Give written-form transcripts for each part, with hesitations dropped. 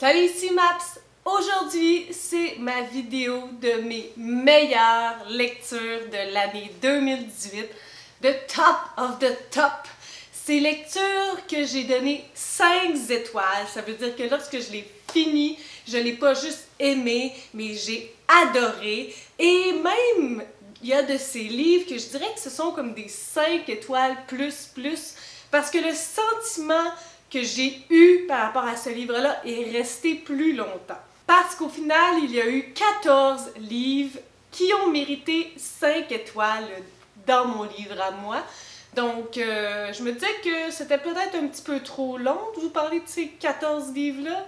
Salut, ici Maps! Aujourd'hui, c'est ma vidéo de mes meilleures lectures de l'année 2018, de Top of the Top. Ces lectures que j'ai donné 5 étoiles, ça veut dire que lorsque je l'ai fini, je ne l'ai pas juste aimé, mais j'ai adoré. Et même, il y a de ces livres que je dirais que ce sont comme des 5 étoiles plus, parce que le sentiment que j'ai eu par rapport à ce livre-là est resté plus longtemps. Parce qu'au final, il y a eu 14 livres qui ont mérité 5 étoiles dans mon livre à moi. Donc, je me disais que c'était peut-être un petit peu trop long de vous parler de ces 14 livres-là.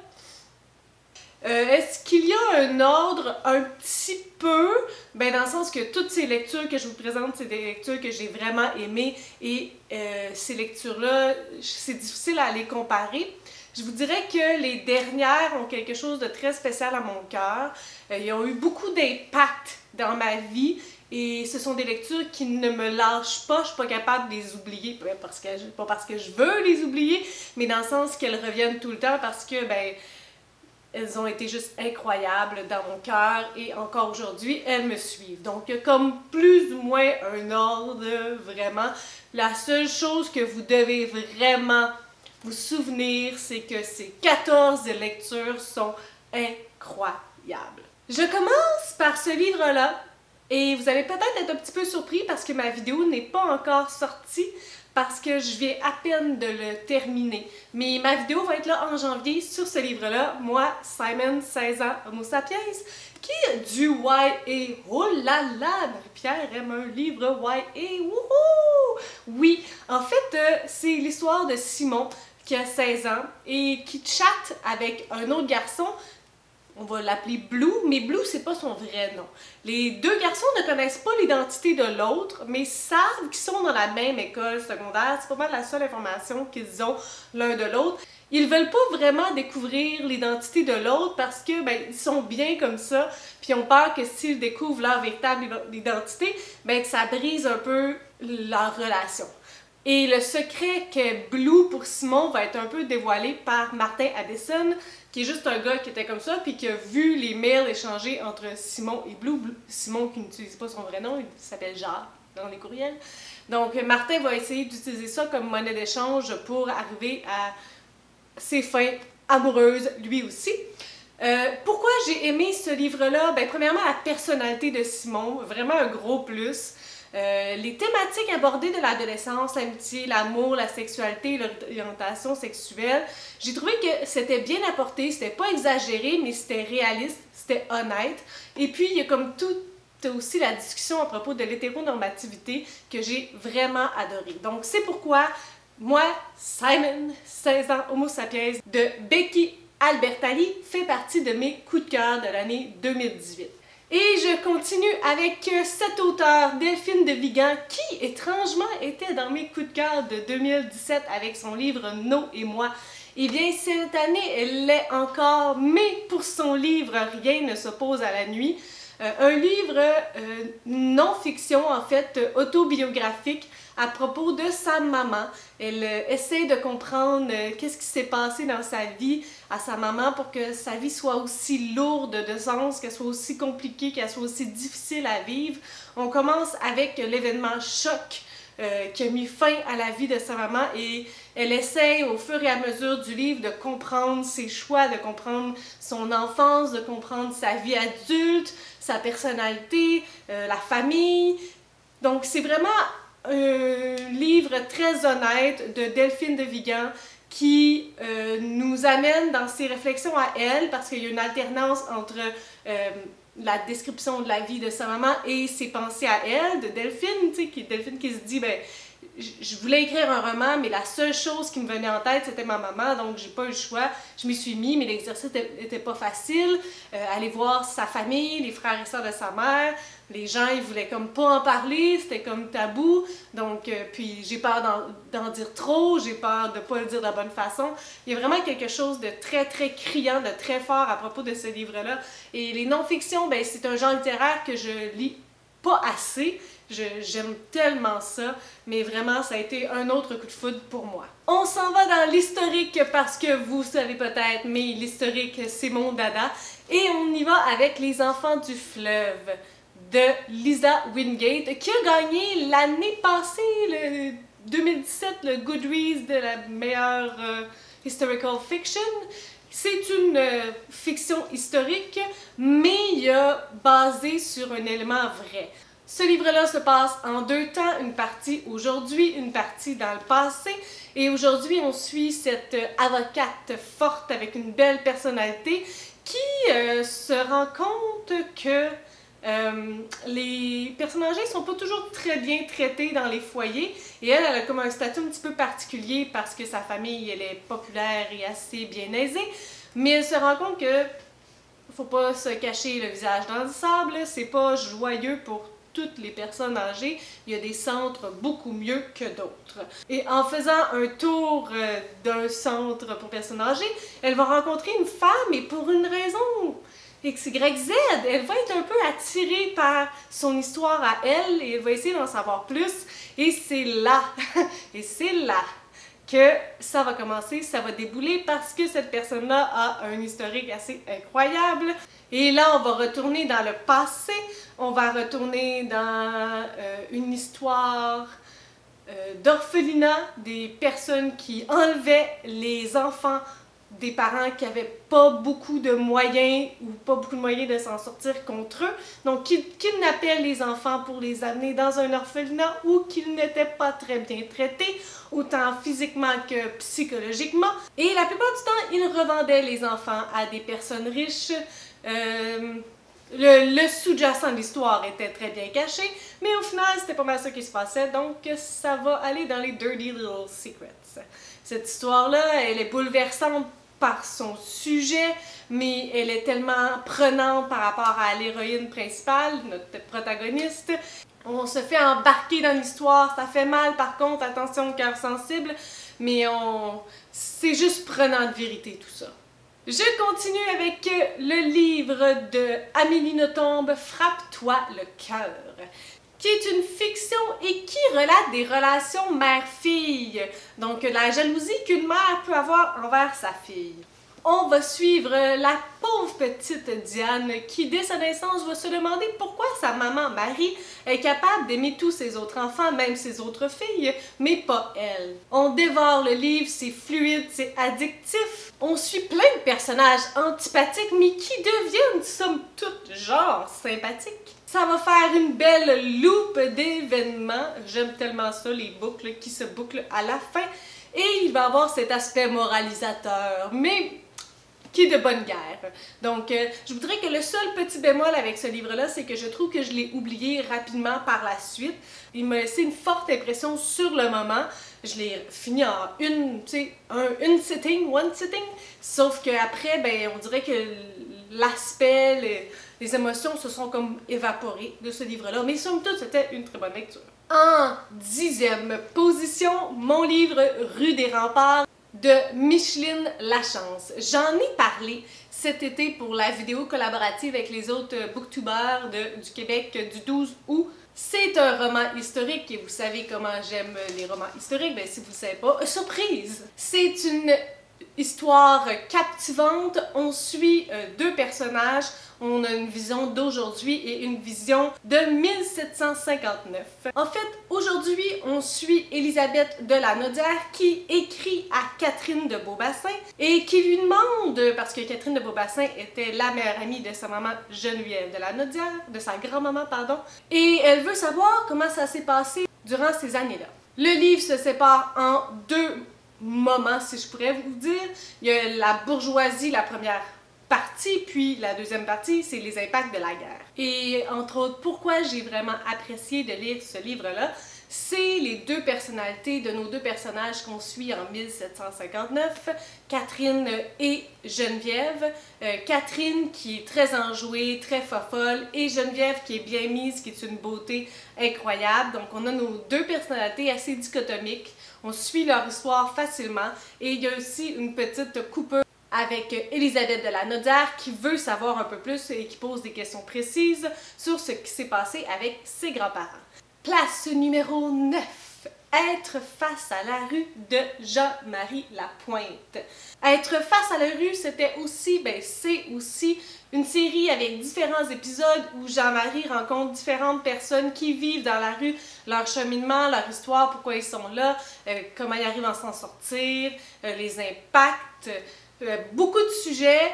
Est-ce qu'il y a un ordre un petit peu? Ben, dans le sens que toutes ces lectures que je vous présente, c'est des lectures que j'ai vraiment aimées et ces lectures-là, c'est difficile à les comparer. Je vous dirais que les dernières ont quelque chose de très spécial à mon cœur. Ils ont eu beaucoup d'impact dans ma vie et ce sont des lectures qui ne me lâchent pas. Je ne suis pas capable de les oublier, pas parce que je veux les oublier, mais dans le sens qu'elles reviennent tout le temps parce que, ben, elles ont été juste incroyables dans mon cœur et encore aujourd'hui, elles me suivent. Donc, il y a comme plus ou moins un ordre, vraiment. La seule chose que vous devez vraiment vous souvenir, c'est que ces 14 lectures sont incroyables. Je commence par ce livre-là et vous allez peut-être être un petit peu surpris parce que ma vidéo n'est pas encore sortie, parce que je viens à peine de le terminer. Mais ma vidéo va être là en janvier sur ce livre-là. Moi, Simon, 16 ans, Homo sapiens, qui est du YA. Oh là là, Marie-Pierre aime un livre YA. Wouhou! Oui, en fait, c'est l'histoire de Simon, qui a 16 ans, et qui chatte avec un autre garçon. On va l'appeler Blue, mais Blue, c'est pas son vrai nom. Les deux garçons ne connaissent pas l'identité de l'autre, mais savent qu'ils sont dans la même école secondaire. C'est pas mal la seule information qu'ils ont l'un de l'autre. Ils veulent pas vraiment découvrir l'identité de l'autre parce que, ben, ils sont bien comme ça, puis ont peur que s'ils découvrent leur véritable identité, ben, que ça brise un peu leur relation. Et le secret qu'est Blue pour Simon va être un peu dévoilé par Martin Addison, qui est juste un gars qui était comme ça, puis qui a vu les mails échangés entre Simon et Blue. Simon qui n'utilise pas son vrai nom, il s'appelle Jacques dans les courriels. Donc Martin va essayer d'utiliser ça comme monnaie d'échange pour arriver à ses fins amoureuses lui aussi. Pourquoi j'ai aimé ce livre-là? Ben, premièrement, la personnalité de Simon, vraiment un gros plus. Les thématiques abordées de l'adolescence, l'amitié, l'amour, la sexualité, l'orientation sexuelle, j'ai trouvé que c'était bien apporté, c'était pas exagéré, mais c'était réaliste, c'était honnête. Et puis, il y a comme tout aussi la discussion à propos de l'hétéronormativité que j'ai vraiment adoré. Donc, c'est pourquoi moi, Simon, 16 ans, Homo sapiens, de Becky Albertalli, fait partie de mes coups de cœur de l'année 2018. Et je continue avec cet auteur, Delphine de Vigan, qui étrangement était dans mes coups de cœur de 2017 avec son livre No et moi. Eh bien, cette année, elle l'est encore, mais pour son livre Rien ne s'oppose à la nuit, un livre non-fiction, en fait, autobiographique à propos de sa maman. Elle essaie de comprendre qu'est-ce qui s'est passé dans sa vie à sa maman pour que sa vie soit aussi lourde de sens, qu'elle soit aussi compliquée, qu'elle soit aussi difficile à vivre. On commence avec l'événement choc qui a mis fin à la vie de sa maman et elle essaie au fur et à mesure du livre de comprendre ses choix, de comprendre son enfance, de comprendre sa vie adulte, sa personnalité, la famille. Donc c'est vraiment un livre très honnête de Delphine de Vigan qui nous amène dans ses réflexions à elle parce qu'il y a une alternance entre la description de la vie de sa maman et ses pensées à elle, de Delphine, tu sais, Delphine qui se dit, ben, je voulais écrire un roman, mais la seule chose qui me venait en tête, c'était ma maman, donc j'ai pas eu le choix. Je m'y suis mis, mais l'exercice n'était pas facile. Aller voir sa famille, les frères et sœurs de sa mère, les gens, ils voulaient comme pas en parler, c'était comme tabou. Donc, puis j'ai peur d'en dire trop, j'ai peur de pas le dire de la bonne façon. Il y a vraiment quelque chose de très, très criant, de très fort à propos de ce livre-là. Et les non-fictions, ben, c'est un genre littéraire que je lis pas assez, J'aime tellement ça, mais vraiment, ça a été un autre coup de foudre pour moi. On s'en va dans l'historique parce que vous savez peut-être, mais l'historique, c'est mon dada. Et on y va avec Les Enfants du Fleuve de Lisa Wingate, qui a gagné l'année passée, le 2017, le Goodreads de la meilleure historical fiction. C'est une fiction historique, mais il a basé sur un élément vrai. Ce livre-là se passe en 2 temps, une partie aujourd'hui, une partie dans le passé. Et aujourd'hui, on suit cette avocate forte avec une belle personnalité qui se rend compte que les personnes âgées sont pas toujours très bien traitées dans les foyers. Et elle a comme un statut un petit peu particulier parce que sa famille, elle est populaire et assez bien aisée. Mais elle se rend compte que faut pas se cacher le visage dans le sable, c'est pas joyeux pour toutes les personnes âgées, il y a des centres beaucoup mieux que d'autres. Et en faisant un tour d'un centre pour personnes âgées, elle va rencontrer une femme et pour une raison X, Y, Z, elle va être un peu attirée par son histoire à elle et elle va essayer d'en savoir plus. Et c'est là, que ça va commencer, ça va débouler parce que cette personne-là a un historique assez incroyable. Et là, on va retourner dans le passé, on va retourner dans une histoire d'orphelinat, des personnes qui enlevaient les enfants des parents qui n'avaient pas beaucoup de moyens ou pas beaucoup de moyens de s'en sortir contre eux. Donc, qui kidnappaient les enfants pour les amener dans un orphelinat ou qu'ils n'étaient pas très bien traités, autant physiquement que psychologiquement. Et la plupart du temps, ils revendaient les enfants à des personnes riches. Le sous-jacent de l'histoire était très bien caché, mais au final, c'était pas mal ça qui se passait, donc ça va aller dans les Dirty Little Secrets. Cette histoire-là, elle est bouleversante par son sujet, mais elle est tellement prenante par rapport à l'héroïne principale, notre protagoniste. On se fait embarquer dans l'histoire, ça fait mal par contre, attention au cœur sensible, mais c'est juste prenant de vérité tout ça. Je continue avec le livre de Amélie Nothomb, Frappe-toi le cœur, qui est une fiction et qui relate des relations mère-fille, donc la jalousie qu'une mère peut avoir envers sa fille. On va suivre la pauvre petite Diane qui, dès sa naissance, va se demander pourquoi sa maman Marie est capable d'aimer tous ses autres enfants, même ses autres filles, mais pas elle. On dévore le livre, c'est fluide, c'est addictif. On suit plein de personnages antipathiques, mais qui deviennent, somme toute, genre sympathiques. Ça va faire une belle loupe d'événements. J'aime tellement ça, les boucles qui se bouclent à la fin. Et il va avoir cet aspect moralisateur, mais qui est de bonne guerre. Donc, je voudrais que le seul petit bémol avec ce livre-là, c'est que je trouve que je l'ai oublié rapidement par la suite. Il m'a laissé une forte impression sur le moment. Je l'ai fini en one sitting, sauf qu'après, ben, on dirait que l'aspect, les émotions se sont comme évaporées de ce livre-là. Mais somme toute, c'était une très bonne lecture. En 10e position, mon livre Rue des Remparts de Micheline Lachance. J'en ai parlé cet été pour la vidéo collaborative avec les autres booktubers du Québec du 12 août. C'est un roman historique et vous savez comment j'aime les romans historiques, ben si vous ne savez pas, surprise! C'est une histoire captivante, on suit 2 personnages, on a une vision d'aujourd'hui et une vision de 1759. En fait, aujourd'hui, on suit Élisabeth de La Naudière qui écrit à Catherine de Beaubassin et qui lui demande, parce que Catherine de Beaubassin était la meilleure amie de sa maman Geneviève de La Naudière, de sa grand-maman, pardon, et elle veut savoir comment ça s'est passé durant ces années-là. Le livre se sépare en 2 moments, si je pourrais vous dire. Il y a la bourgeoisie, la première partie, puis la deuxième partie, c'est les impacts de la guerre. Et entre autres, pourquoi j'ai vraiment apprécié de lire ce livre-là, c'est les 2 personnalités de nos 2 personnages qu'on suit en 1759, Catherine et Geneviève. Catherine qui est très enjouée, très fofolle, et Geneviève qui est bien mise, qui est une beauté incroyable. Donc on a nos 2 personnalités assez dichotomiques, on suit leur histoire facilement, et il y a aussi une petite coupure avec Élisabeth de La Naudière qui veut savoir un peu plus et qui pose des questions précises sur ce qui s'est passé avec ses grands-parents. Place numéro 9. Être face à la rue de Jean-Marie Lapointe. Être face à la rue, c'est aussi une série avec différents épisodes où Jean-Marie rencontre différentes personnes qui vivent dans la rue, leur cheminement, leur histoire, pourquoi ils sont là, comment ils arrivent à s'en sortir, les impacts, beaucoup de sujets.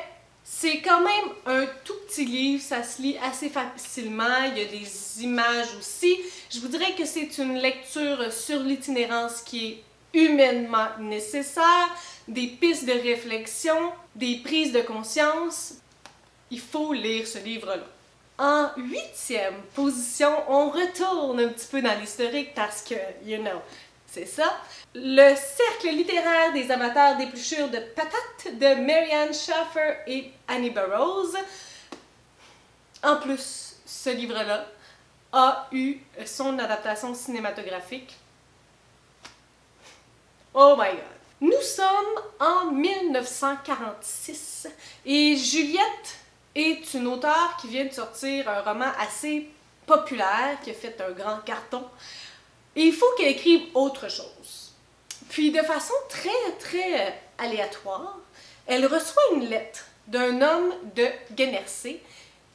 C'est quand même un tout petit livre, ça se lit assez facilement, il y a des images aussi. Je vous dirais que c'est une lecture sur l'itinérance qui est humainement nécessaire, des pistes de réflexion, des prises de conscience. Il faut lire ce livre-là. En 8e position, on retourne un petit peu dans l'historique parce que, c'est ça. Le cercle littéraire des amateurs d'épluchures de patates de Marianne Schaffer et Annie Burroughs. En plus, ce livre-là a eu son adaptation cinématographique. Oh my god! Nous sommes en 1946 et Juliette est une auteure qui vient de sortir un roman assez populaire qui a fait un grand carton. Et il faut qu'elle écrive autre chose. Puis de façon très aléatoire, elle reçoit une lettre d'un homme de Guernesey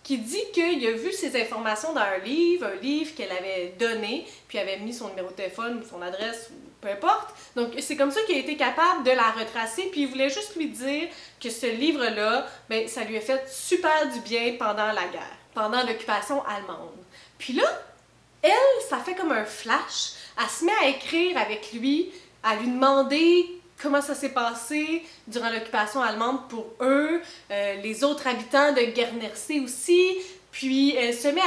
qui dit qu'il a vu ces informations dans un livre qu'elle avait donné, puis avait mis son numéro de téléphone ou son adresse, ou peu importe. Donc c'est comme ça qu'il a été capable de la retracer, puis il voulait juste lui dire que ce livre-là, ben, ça lui a fait super du bien pendant la guerre, pendant l'occupation allemande. Puis là, elle, ça fait comme un flash, elle se met à écrire avec lui, à lui demander comment ça s'est passé durant l'occupation allemande pour eux, les autres habitants de Guernesey aussi, puis elle se met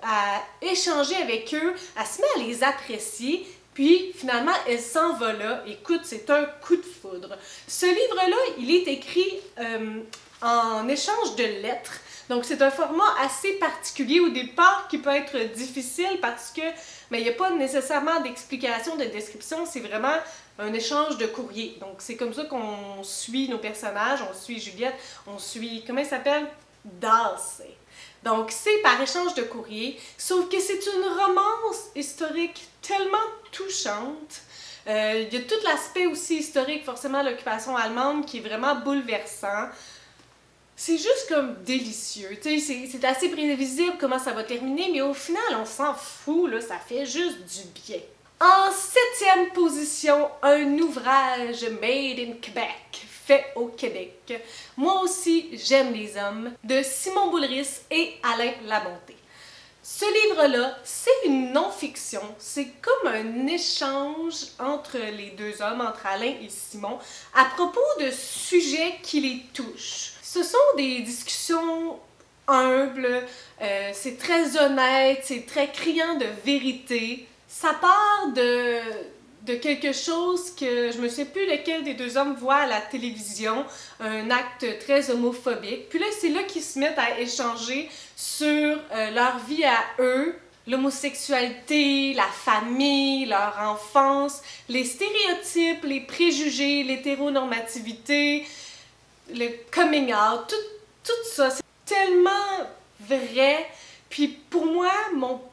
à échanger avec eux, elle se met à les apprécier, puis finalement elle s'en va là. Écoute, c'est un coup de foudre. Ce livre-là, il est écrit en échange de lettres. Donc, c'est un format assez particulier au départ qui peut être difficile parce que il n'y a pas nécessairement d'explication, de description, c'est vraiment un échange de courrier. Donc, c'est comme ça qu'on suit nos personnages, on suit Juliette, on suit, comment elle s'appelle? Darcy. Donc, c'est par échange de courrier, sauf que c'est une romance historique tellement touchante. Il y a tout l'aspect aussi historique, forcément, de l'occupation allemande qui est vraiment bouleversant. C'est juste comme délicieux, tu sais, c'est assez prévisible comment ça va terminer, mais au final, on s'en fout, là, ça fait juste du bien. En 7e position, un ouvrage made in Québec, fait au Québec. Moi aussi, j'aime les hommes, de Simon Boulris et Alain Labonté. Ce livre-là, c'est une non-fiction, c'est comme un échange entre les deux hommes, entre Alain et Simon, à propos de sujets qui les touchent. Ce sont des discussions humbles, c'est très honnête, c'est très criant de vérité. Ça part de quelque chose que je me sais plus lequel des deux hommes voit à la télévision, un acte très homophobique. Puis là, c'est là qu'ils se mettent à échanger sur leur vie à eux, l'homosexualité, la famille, leur enfance, les stéréotypes, les préjugés, l'hétéronormativité, le coming out, tout ça, c'est tellement vrai. Puis pour moi,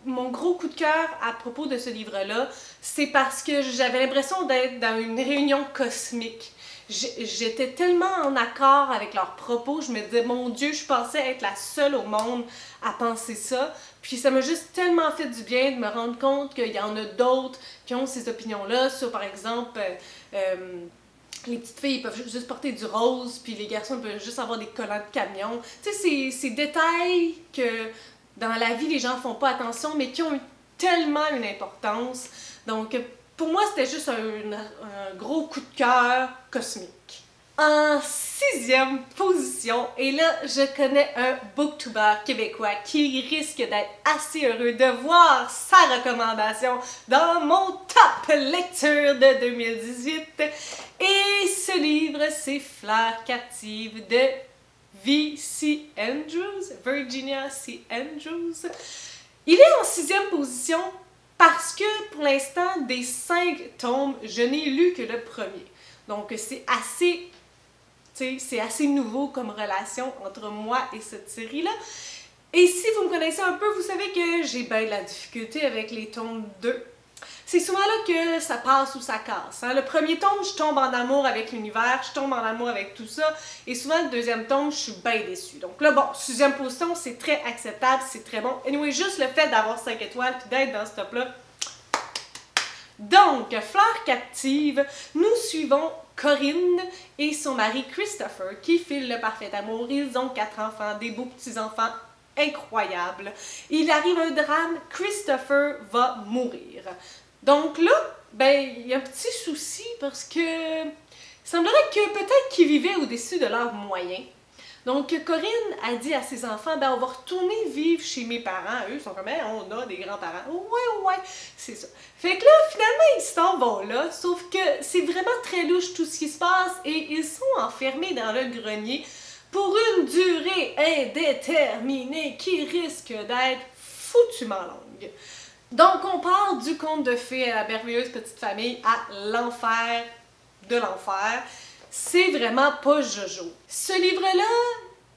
mon gros coup de cœur à propos de ce livre-là, c'est parce que j'avais l'impression d'être dans une réunion cosmique. J'étais tellement en accord avec leurs propos, je me disais, mon Dieu, je pensais être la seule au monde à penser ça. Puis ça m'a juste tellement fait du bien de me rendre compte qu'il y en a d'autres qui ont ces opinions-là, sur par exemple... les petites filles ils peuvent juste porter du rose, puis les garçons peuvent juste avoir des collants de camion. Tu sais, ces détails que dans la vie les gens font pas attention, mais qui ont tellement une importance. Donc, pour moi, c'était juste un gros coup de cœur cosmique. En 6e position, et là, je connais un booktuber québécois qui risque d'être assez heureux de voir sa recommandation dans mon top lecture de 2018. Et ce livre, c'est Fleurs captives de V.C. Andrews, Virginia C. Andrews. Il est en 6e position parce que, pour l'instant, des 5 tomes, je n'ai lu que le premier. Donc, c'est assez nouveau comme relation entre moi et cette série-là. Et si vous me connaissez un peu, vous savez que j'ai bien de la difficulté avec les tomes 2. C'est souvent là que ça passe ou ça casse. Hein? Le premier tome, je tombe en amour avec l'univers, je tombe en amour avec tout ça. Et souvent, le deuxième tome, je suis bien déçue. Donc là, bon, 6e position, c'est très acceptable, c'est très bon. Anyway, juste le fait d'avoir 5 étoiles puis d'être dans ce top-là. Donc, Fleur captive, nous suivons Corinne et son mari Christopher qui filent le parfait amour. Ils ont 4 enfants, des beaux petits-enfants incroyables. Il arrive un drame, Christopher va mourir. Donc là, ben, il y a un petit souci parce que il semblerait que peut-être qu'ils vivaient au-dessus de leurs moyens. Donc, Corinne a dit à ses enfants, ben, on va retourner vivre chez mes parents. Eux sont comme, ben, on a des grands-parents. Ouais, c'est ça. Fait que là, finalement, ils s'en vont là, sauf que c'est vraiment très louche tout ce qui se passe et ils sont enfermés dans le grenier pour une durée indéterminée qui risque d'être foutument longue. Donc, on part du conte de fées à la merveilleuse petite famille à l'enfer de l'enfer. C'est vraiment pas Jojo. Ce livre-là,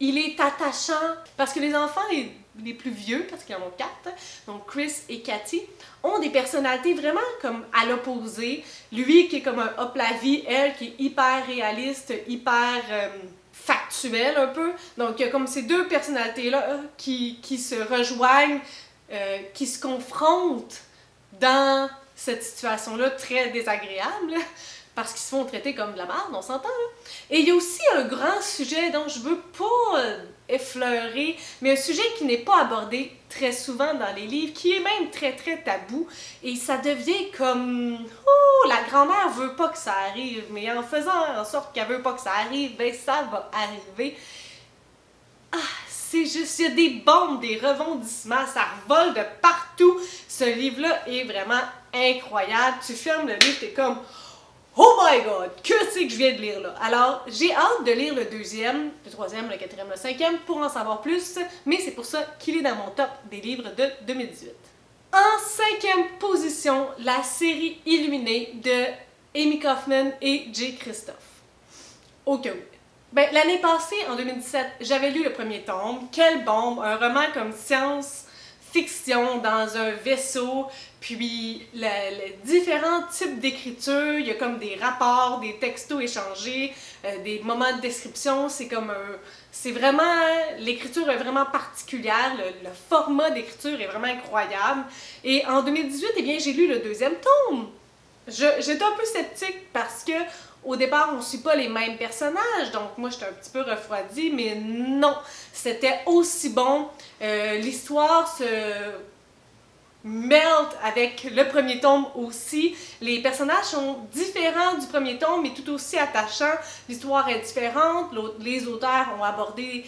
il est attachant parce que les enfants, les plus vieux, parce qu'ils en ont 4, donc Chris et Cathy, ont des personnalités vraiment comme à l'opposé. Lui qui est comme un hop-la-vie, elle qui est hyper réaliste, hyper factuelle un peu. Donc il y a comme ces deux personnalités-là qui se rejoignent, qui se confrontent dans cette situation-là très désagréable. Parce qu'ils se font traiter comme de la merde, on s'entend là. Et il y a aussi un grand sujet dont je veux pas effleurer, mais un sujet qui n'est pas abordé très souvent dans les livres, qui est même très très tabou, et ça devient comme oh, la grand-mère veut pas que ça arrive, mais en faisant en sorte qu'elle veut pas que ça arrive, ben ça va arriver. Ah, c'est juste, il y a des bombes, des rebondissements, ça revole de partout. Ce livre-là est vraiment incroyable. Tu fermes le livre, t'es comme oh my god, que c'est que je viens de lire là? Alors, j'ai hâte de lire le 2e, le 3e, le 4e, le 5e pour en savoir plus, mais c'est pour ça qu'il est dans mon top des livres de 2018. En 5e position, la série Illuminée de Amy Kaufman et Jay Kristoff. Au cas où. Ben, l'année passée, en 2017, j'avais lu le premier tome. Quelle bombe! Un roman comme science-fiction dans un vaisseau. Puis, les différents types d'écriture, il y a comme des rapports, des textos échangés, des moments de description, c'est comme c'est vraiment, l'écriture est vraiment particulière, le format d'écriture est vraiment incroyable. Et en 2018, eh bien, j'ai lu le 2e tome. J'étais un peu sceptique parce que, au départ, on ne suit pas les mêmes personnages, donc moi, j'étais un petit peu refroidie, mais non, c'était aussi bon. L'histoire se melt avec le premier tome aussi. Les personnages sont différents du premier tome, mais tout aussi attachants. L'histoire est différente. Les auteurs ont abordé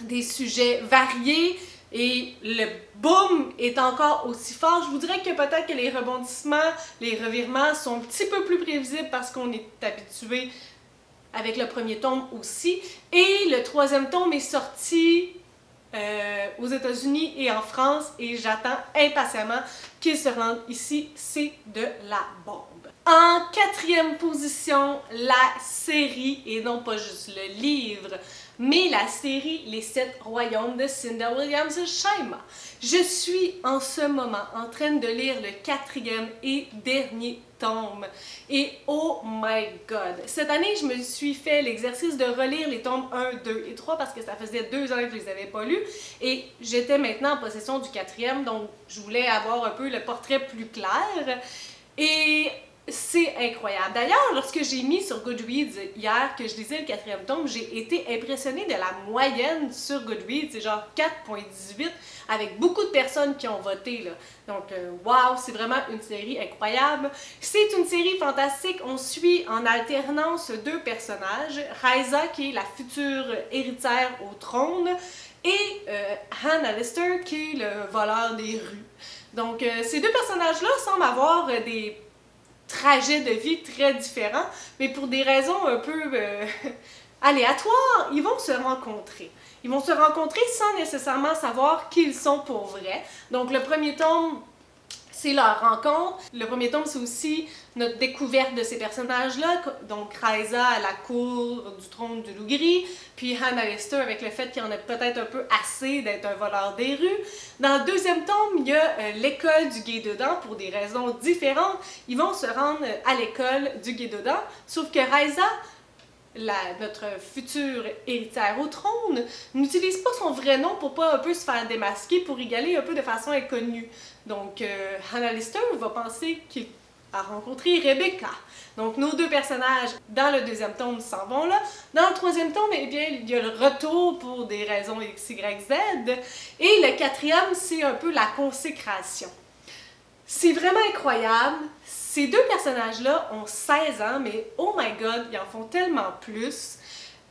des sujets variés et le boom est encore aussi fort. Je vous dirais que peut-être que les rebondissements, les revirements sont un petit peu plus prévisibles parce qu'on est habitué avec le premier tome aussi. Et le 3e tome est sorti aux États-Unis et en France et j'attends impatiemment qu'il se rende ici. C'est de la bombe. En 4e position, la série, et non pas juste le livre, mais la série Les 7 Royaumes de Cinda Williams-Shima. Je suis en ce moment en train de lire le 4e et dernier tome. Et oh my god! Cette année, je me suis fait l'exercice de relire les tomes 1, 2 et 3 parce que ça faisait 2 ans que je les avais pas lus. Et j'étais maintenant en possession du 4e, donc je voulais avoir un peu le portrait plus clair. Et c'est incroyable. D'ailleurs, lorsque j'ai mis sur Goodreads hier que je lisais le 4e tome, j'ai été impressionnée de la moyenne sur Goodreads. C'est genre 4.18 avec beaucoup de personnes qui ont voté, là. Donc, wow, c'est vraiment une série incroyable. C'est une série fantastique. On suit en alternance 2 personnages. Raiza, qui est la future héritière au trône, et Han Alistair, qui est le voleur des rues. Donc, ces 2 personnages-là semblent avoir des trajets de vie très différents, mais pour des raisons un peu aléatoires, ils vont se rencontrer. Ils vont se rencontrer sans nécessairement savoir qui ils sont pour vrai. Donc le premier tome, C'est leur rencontre. Le premier tome, c'est aussi notre découverte de ces personnages-là. Donc, Raiza à la cour du trône du loup gris, puis Han Alister avec le fait qu'il en a peut-être un peu assez d'être un voleur des rues. Dans le deuxième tome, il y a l'école du Gédaudan pour des raisons différentes. Ils vont se rendre à l'école du Gédaudan, sauf que Raiza, notre future héritière au trône, n'utilise pas son vrai nom pour pas un peu se faire démasquer, pour y aller un peu de façon inconnue. Donc, Han Alister va penser qu'il a rencontré Rebecca. Donc, nos deux personnages dans le deuxième tome s'en vont là. Dans le troisième tome, eh bien, il y a le retour pour des raisons X, Y, Z. Et le quatrième, c'est un peu la consécration. C'est vraiment incroyable. Ces deux personnages-là ont 16 ans, mais oh my god, ils en font tellement plus.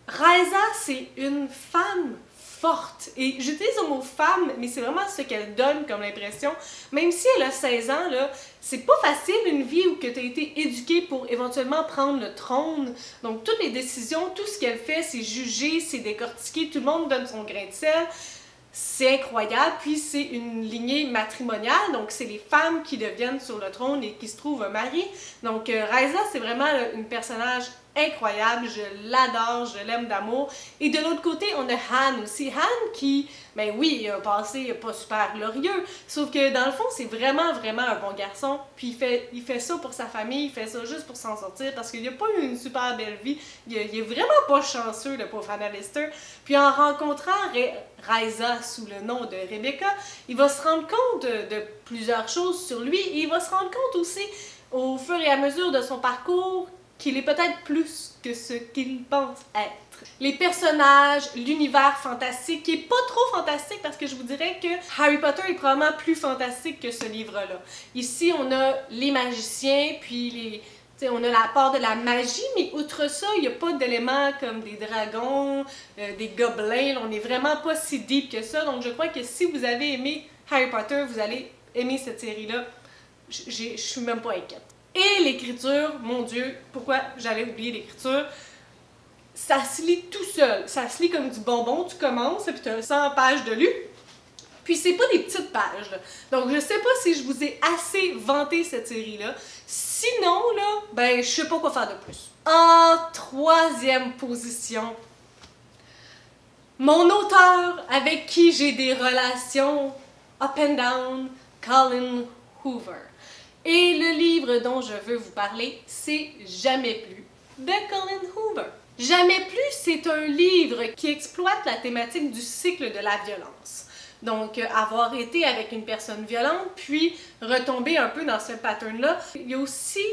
Raiza, c'est une femme forte. Et j'utilise le mot femme, mais c'est vraiment ce qu'elle donne comme impression. Même si elle a 16 ans, là, c'est pas facile une vie où tu as été éduquée pour éventuellement prendre le trône. Donc toutes les décisions, tout ce qu'elle fait, c'est juger, c'est décortiquer, tout le monde donne son grain de sel. C'est incroyable, puis c'est une lignée matrimoniale, donc c'est les femmes qui deviennent sur le trône et qui se trouvent un mari. Donc Raiza, c'est vraiment une personnage incroyable, je l'adore, je l'aime d'amour. Et de l'autre côté, on a Han aussi. Han qui, ben oui, il a un passé pas super glorieux, sauf que dans le fond, c'est vraiment, vraiment un bon garçon. Puis il fait ça pour sa famille, il fait ça juste pour s'en sortir, parce qu'il n'a pas eu une super belle vie. Il est vraiment pas chanceux, le pauvre Han Alister. Puis en rencontrant Raiza sous le nom de Rebecca, il va se rendre compte de plusieurs choses sur lui, et il va se rendre compte aussi, au fur et à mesure de son parcours, qu'il est peut-être plus que ce qu'il pense être. Les personnages, l'univers fantastique, qui est pas trop fantastique parce que je vous dirais que Harry Potter est probablement plus fantastique que ce livre-là. Ici, on a les magiciens, puis on a la part de la magie, mais outre ça, il n'y a pas d'éléments comme des dragons, des gobelins. Là, on n'est vraiment pas si deep que ça. Donc, je crois que si vous avez aimé Harry Potter, vous allez aimer cette série-là. Je suis même pas inquiète. Et l'écriture, mon Dieu, pourquoi j'avais oublié l'écriture? Ça se lit tout seul. Ça se lit comme du bonbon. Tu commences, et puis tu as 100 pages de lu. Puis c'est pas des petites pages, là. Donc je sais pas si je vous ai assez vanté cette série-là. Sinon, là, ben je sais pas quoi faire de plus. En troisième position, mon auteur avec qui j'ai des relations up and down, Colin Hoover. Et le livre dont je veux vous parler, c'est Jamais plus de Colin Hoover. Jamais plus, c'est un livre qui exploite la thématique du cycle de la violence. Donc, avoir été avec une personne violente, puis retomber un peu dans ce pattern-là. Il y a aussi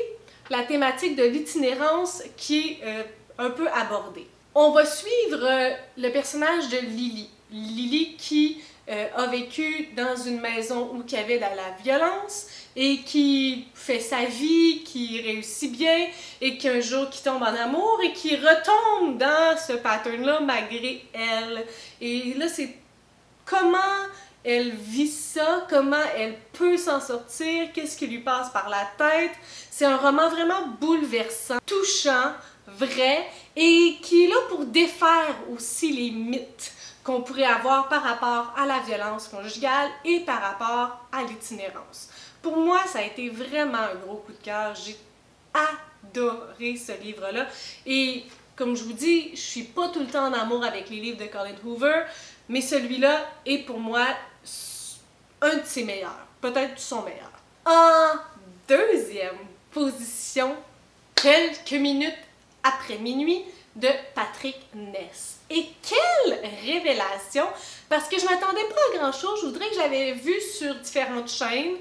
la thématique de l'itinérance qui est un peu abordée. On va suivre le personnage de Lily. Lily qui a vécu dans une maison où il y avait de la violence et qui fait sa vie, qui réussit bien et qu'un jour qui tombe en amour et qui retombe dans ce pattern-là malgré elle. Et là, c'est comment elle vit ça, comment elle peut s'en sortir, qu'est-ce qui lui passe par la tête. C'est un roman vraiment bouleversant, touchant, vrai et qui est là pour défaire aussi les mythes qu'on pourrait avoir par rapport à la violence conjugale et par rapport à l'itinérance. Pour moi, ça a été vraiment un gros coup de cœur. J'ai adoré ce livre-là. Et comme je vous dis, je suis pas tout le temps en amour avec les livres de Colin Hoover, mais celui-là est pour moi un de ses meilleurs, peut-être son meilleur. En deuxième position, Quelques minutes après minuit de Patrick Ness. Et quelle révélation! Parce que je m'attendais pas à grand-chose. Je voudrais que j'avais vu sur différentes chaînes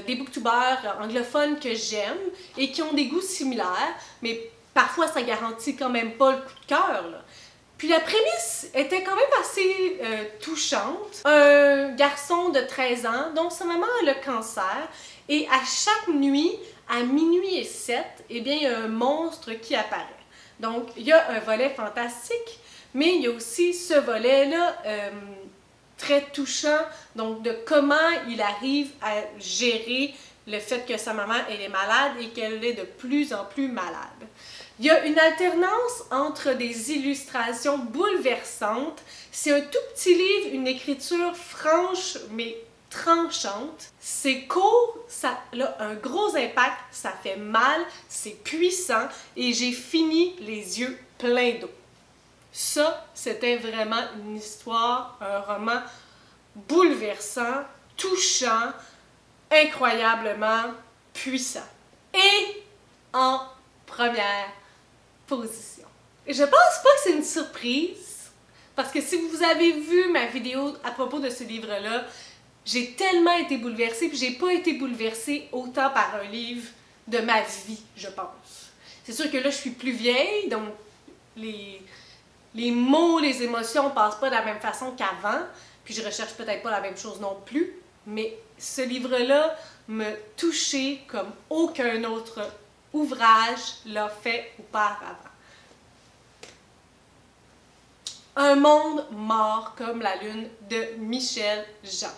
des booktubers anglophones que j'aime et qui ont des goûts similaires, mais parfois ça garantit quand même pas le coup de cœur. Puis la prémisse était quand même assez touchante. Un garçon de 13 ans dont sa maman a le cancer et à chaque nuit, à minuit et 7, eh bien, il y a un monstre qui apparaît. Donc, il y a un volet fantastique, mais il y a aussi ce volet-là très touchant, donc de comment il arrive à gérer le fait que sa maman elle est malade et qu'elle est de plus en plus malade. Il y a une alternance entre des illustrations bouleversantes. C'est un tout petit livre, une écriture franche, mais tranchante. C'est court, ça a un gros impact, ça fait mal, c'est puissant et j'ai fini les yeux pleins d'eau. Ça, c'était vraiment une histoire, un roman bouleversant, touchant, incroyablement puissant. Et en première position. Et je pense pas que c'est une surprise, parce que si vous avez vu ma vidéo à propos de ce livre-là, j'ai tellement été bouleversée, puis j'ai pas été bouleversée autant par un livre de ma vie, je pense. C'est sûr que là, je suis plus vieille, donc les mots, les émotions passent pas de la même façon qu'avant, puis je recherche peut-être pas la même chose non plus, mais ce livre-là m'a touchée comme aucun autre ouvrage l'a fait auparavant. Un monde mort comme la lune de Michel Jean.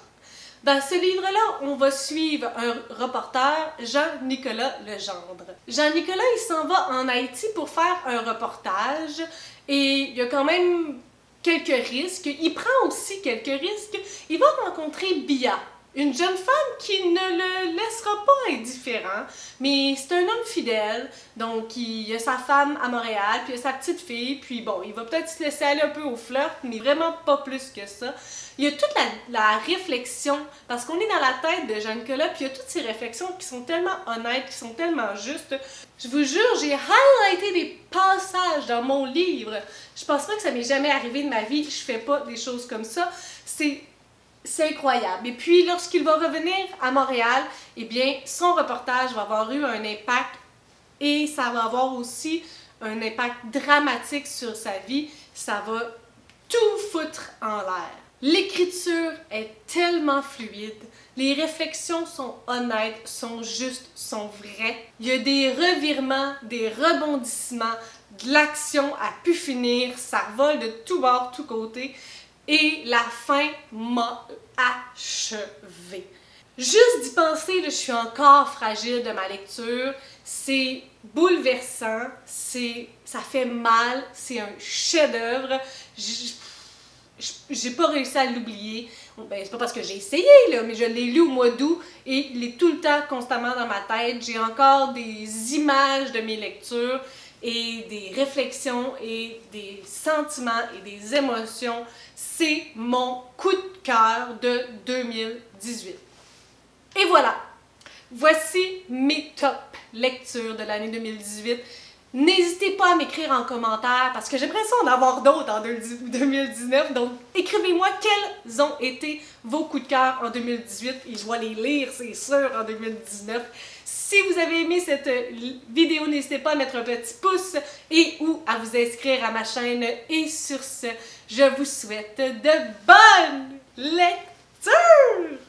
Dans ce livre-là, on va suivre un reporter, Jean-Nicolas Legendre. Jean-Nicolas, il s'en va en Haïti pour faire un reportage et il y a quand même quelques risques. Il prend aussi quelques risques. Il va rencontrer Bia, une jeune femme qui ne le laissera pas indifférent, mais c'est un homme fidèle, donc il a sa femme à Montréal, puis il a sa petite fille, puis bon, il va peut-être se laisser aller un peu au flirt, mais vraiment pas plus que ça. Il y a toute la réflexion, parce qu'on est dans la tête de Jean-Nicolas, puis il y a toutes ces réflexions qui sont tellement honnêtes, qui sont tellement justes. Je vous jure, j'ai highlighté des passages dans mon livre. Je pense pas que ça m'est jamais arrivé de ma vie, je fais pas des choses comme ça. C'est incroyable. Et puis, lorsqu'il va revenir à Montréal, eh bien, son reportage va avoir eu un impact et ça va avoir aussi un impact dramatique sur sa vie. Ça va tout foutre en l'air. L'écriture est tellement fluide. Les réflexions sont honnêtes, sont justes, sont vraies. Il y a des revirements, des rebondissements, de l'action à pu finir. Ça vole de tous bords, tous côtés. Et la fin m'a achevée. Juste d'y penser, là, je suis encore fragile de ma lecture. C'est bouleversant, ça fait mal, c'est un chef-d'œuvre. J'ai pas réussi à l'oublier. Ben, c'est pas parce que j'ai essayé, là, mais je l'ai lu au mois d'août et il est tout le temps constamment dans ma tête. J'ai encore des images de mes lectures et des réflexions et des sentiments et des émotions. C'est mon coup de cœur de 2018. Et voilà! Voici mes top lectures de l'année 2018. N'hésitez pas à m'écrire en commentaire parce que j'aimerais ça en avoir d'autres en 2019. Donc, écrivez-moi quels ont été vos coups de cœur en 2018 et je vais les lire, c'est sûr, en 2019. Si vous avez aimé cette vidéo, n'hésitez pas à mettre un petit pouce et ou à vous inscrire à ma chaîne. Et sur ce, je vous souhaite de bonnes lectures!